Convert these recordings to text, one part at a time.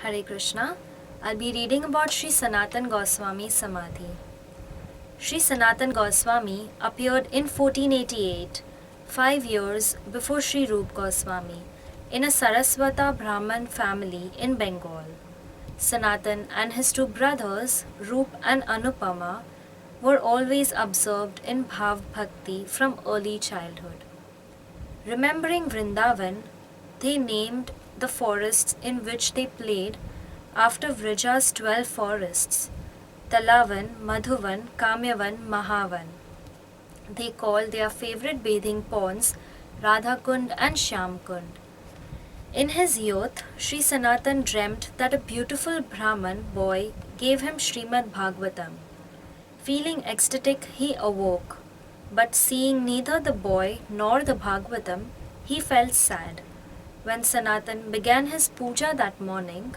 Hare Krishna. I'll be reading about Sri Sanatan Goswami Samadhi. Sri Sanatan Goswami appeared in 1488, 5 years before Sri Rup Goswami, in a Saraswata Brahman family in Bengal. Sanatan and his two brothers, Rup and Anupama, were always absorbed in Bhav Bhakti from early childhood. Remembering Vrindavan, they named the forests in which they played after Vrija's 12 forests, Talavan, Madhuvan, Kamyavan, Mahavan. They called their favorite bathing ponds Radhakund and Shyamkund. In his youth, Sri Sanatan dreamt that a beautiful Brahman boy gave him Srimad Bhagavatam. Feeling ecstatic, he awoke, but seeing neither the boy nor the Bhagavatam, he felt sad. When Sanatan began his puja that morning,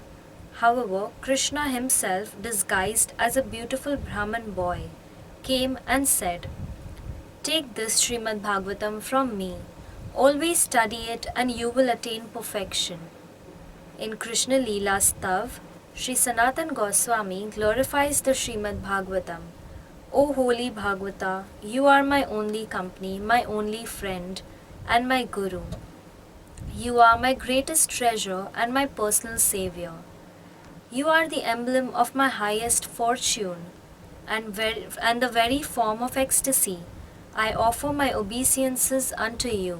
however, Krishna himself, disguised as a beautiful Brahman boy, came and said, "Take this Srimad Bhagavatam from me. Always study it and you will attain perfection." In Krishna Leela Stav, Sri Sanatan Goswami glorifies the Srimad Bhagavatam. O holy Bhagavata, you are my only company, my only friend, and my Guru. You are my greatest treasure and my personal savior. You are the emblem of my highest fortune and the very form of ecstasy. I offer my obeisances unto you.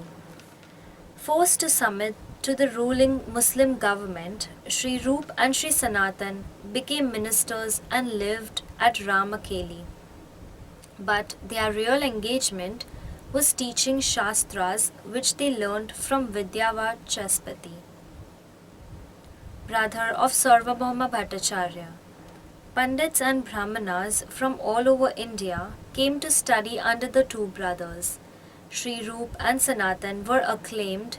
Forced to submit to the ruling Muslim government, Sri Rup and Sri Sanatan became ministers and lived at Ramakeli. But their real engagement was teaching Shastras which they learned from Vidyavad Chaspati, brother of Sarvabhauma Bhattacharya. Pandits and Brahmanas from all over India came to study under the two brothers. Sri Rup and Sanatan were acclaimed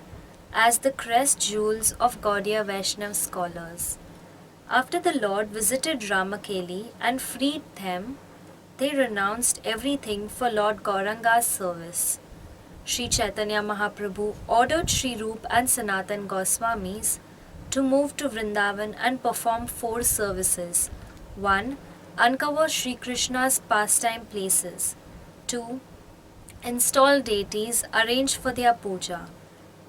as the crest jewels of Gaudiya Vaishnava scholars. After the Lord visited Ramakeli and freed them, they renounced everything for Lord Gauranga's service. Sri Chaitanya Mahaprabhu ordered Sri Rup and Sanatan Goswamis to move to Vrindavan and perform 4 services. 1. Uncover Sri Krishna's pastime places. 2. Install deities arranged for their puja.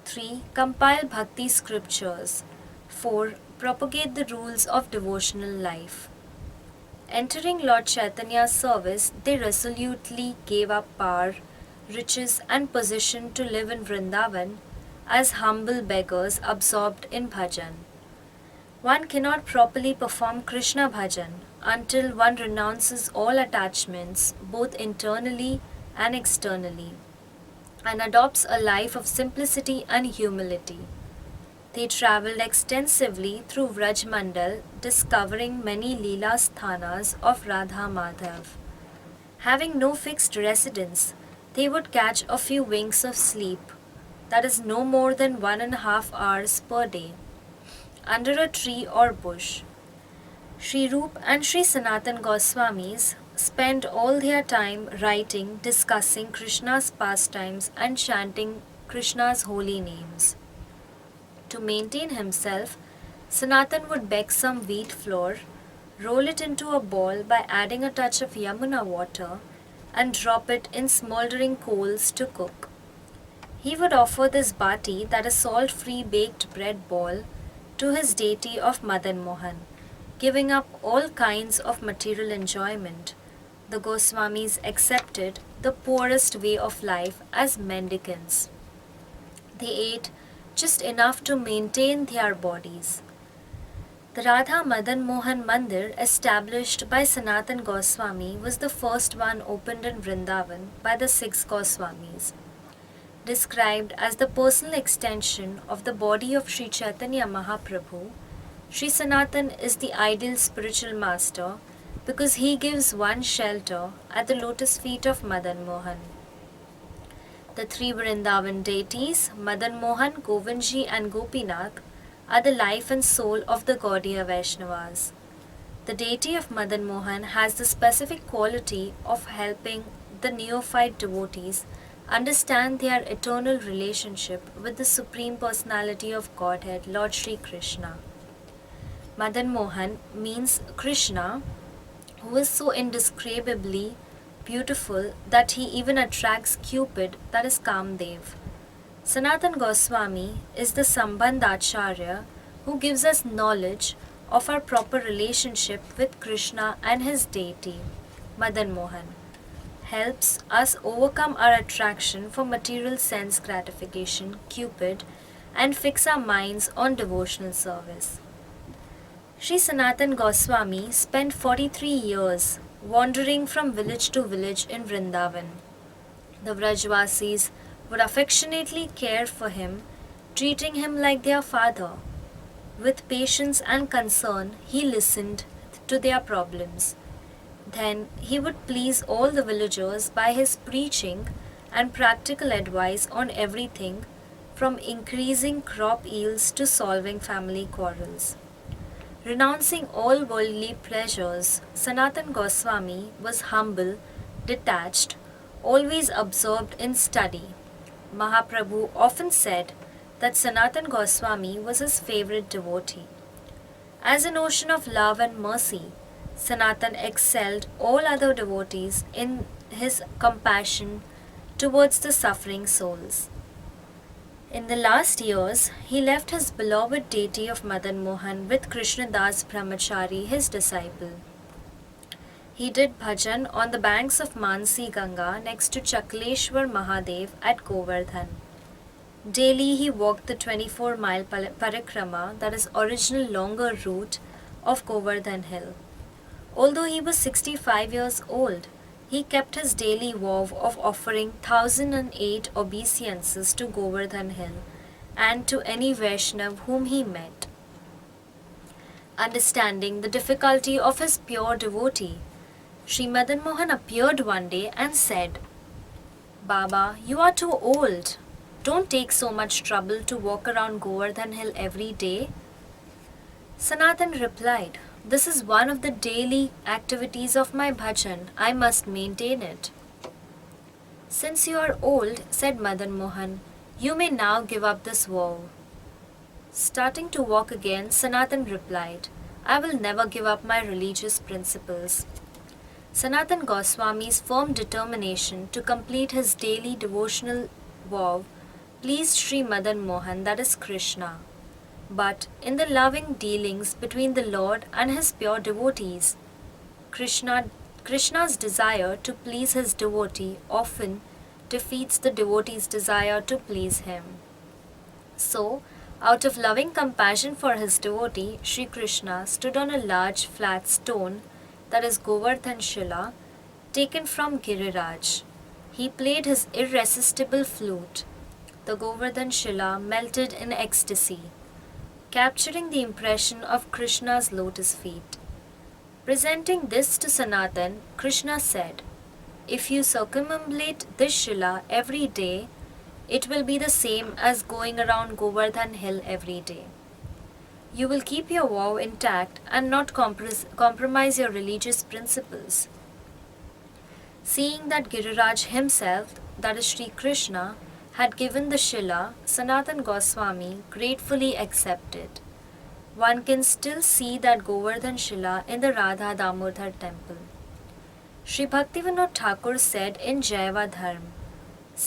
3. Compile bhakti scriptures. 4. Propagate the rules of devotional life. Entering Lord Chaitanya's service, they resolutely gave up power, riches, and position to live in Vrindavan as humble beggars absorbed in bhajan. One cannot properly perform Krishna bhajan until one renounces all attachments, both internally and externally, and adopts a life of simplicity and humility. They travelled extensively through Vraj Mandal, discovering many Leela Sthanas of Radha Madhav. Having no fixed residence, they would catch a few winks of sleep, that is no more than 1.5 hours per day, under a tree or bush. Sri Rup and Sri Sanatan Goswamis spent all their time writing, discussing Krishna's pastimes and chanting Krishna's holy names. To maintain himself, Sanatan would bake some wheat flour, roll it into a ball by adding a touch of Yamuna water, and drop it in smouldering coals to cook. He would offer this bati, that is salt-free baked bread ball, to his deity of Madan Mohan, giving up all kinds of material enjoyment. The Goswamis accepted the poorest way of life as mendicants. They ate just enough to maintain their bodies. The Radha Madan Mohan Mandir established by Sanatan Goswami was the first one opened in Vrindavan by the 6 Goswamis. Described as the personal extension of the body of Sri Chaitanya Mahaprabhu, Sri Sanatan is the ideal spiritual master because he gives one shelter at the lotus feet of Madan Mohan. The 3 Vrindavan deities, Madan Mohan, Govindji and Gopinath, are the life and soul of the Gaudiya Vaishnavas. The deity of Madan Mohan has the specific quality of helping the neophyte devotees understand their eternal relationship with the Supreme Personality of Godhead, Lord Sri Krishna. Madan Mohan means Krishna, who is so indescribably beautiful that he even attracts Cupid, that is Kamdev. Sanatan Goswami is the Sambandhacharya who gives us knowledge of our proper relationship with Krishna and his deity, Madan Mohan, helps us overcome our attraction for material sense gratification, Cupid, and fix our minds on devotional service. Sri Sanatan Goswami spent 43 years wandering from village to village in Vrindavan. The Vrajvasis would affectionately care for him, treating him like their father. With patience and concern, he listened to their problems. Then he would please all the villagers by his preaching and practical advice on everything from increasing crop yields to solving family quarrels. Renouncing all worldly pleasures, Sanatan Goswami was humble, detached, always absorbed in study. Mahaprabhu often said that Sanatan Goswami was his favorite devotee. As an ocean of love and mercy, Sanatan excelled all other devotees in his compassion towards the suffering souls. In the last years, he left his beloved deity of Madan Mohan with Krishnadas Brahmachari, his disciple. He did bhajan on the banks of Mansi Ganga next to Chakleshwar Mahadev at Govardhan. Daily he walked the 24-mile parikrama, that is original longer route of Govardhan Hill. Although he was 65 years old, he kept his daily vow of offering 1008 obeisances to Govardhan Hill and to any Vaishnav whom he met. Understanding the difficulty of his pure devotee, Sri Madan Mohan appeared one day and said, "Baba, you are too old. Don't take so much trouble to walk around Govardhan Hill every day." Sanatan replied, "This is one of the daily activities of my bhajan. I must maintain it." "Since you are old," said Madan Mohan, "you may now give up this vow." Starting to walk again, Sanatan replied, "I will never give up my religious principles." Sanatan Goswami's firm determination to complete his daily devotional vow pleased Sri Madan Mohan, that is Krishna. But in the loving dealings between the Lord and his pure devotees, Krishna's desire to please his devotee often defeats the devotee's desire to please him. So, out of loving compassion for his devotee, Sri Krishna stood on a large flat stone, that is Govardhan Shila, taken from Giriraj. He played his irresistible flute. The Govardhan Shila melted in ecstasy, capturing the impression of Krishna's lotus feet. Presenting this to Sanatan, Krishna said, "If you circumambulate this Shila every day, it will be the same as going around Govardhan Hill every day. You will keep your vow intact and not compromise your religious principles." Seeing that Giriraj himself, that is Sri Krishna, had given the Shila, Sanatan Goswami gratefully accepted. One can still see that Govardhan Shila in the Radha Damodar temple. Sri Bhaktivinoda Thakur said in Jaiva Dharma,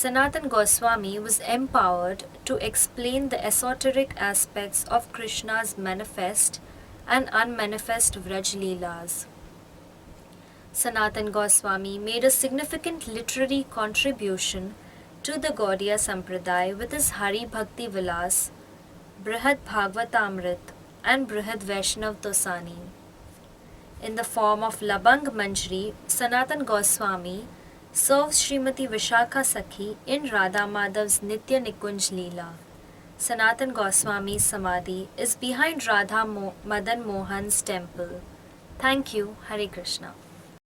Sanatan Goswami was empowered to explain the esoteric aspects of Krishna's manifest and unmanifest Vraj Leelas. Sanatan Goswami made a significant literary contribution to the Gaudiya Sampradaya with his Hari Bhakti Vilas, Brihad Bhagavatamrit and Brihad Vaishnav Tosani. In the form of Labang Manjri, Sanatan Goswami serves Srimati Vishakha Sakhi in Radha Madhav's Nitya Nikunj Leela. Sanatan Goswami's Samadhi is behind Radha Madan Mohan's temple. Thank you. Hare Krishna.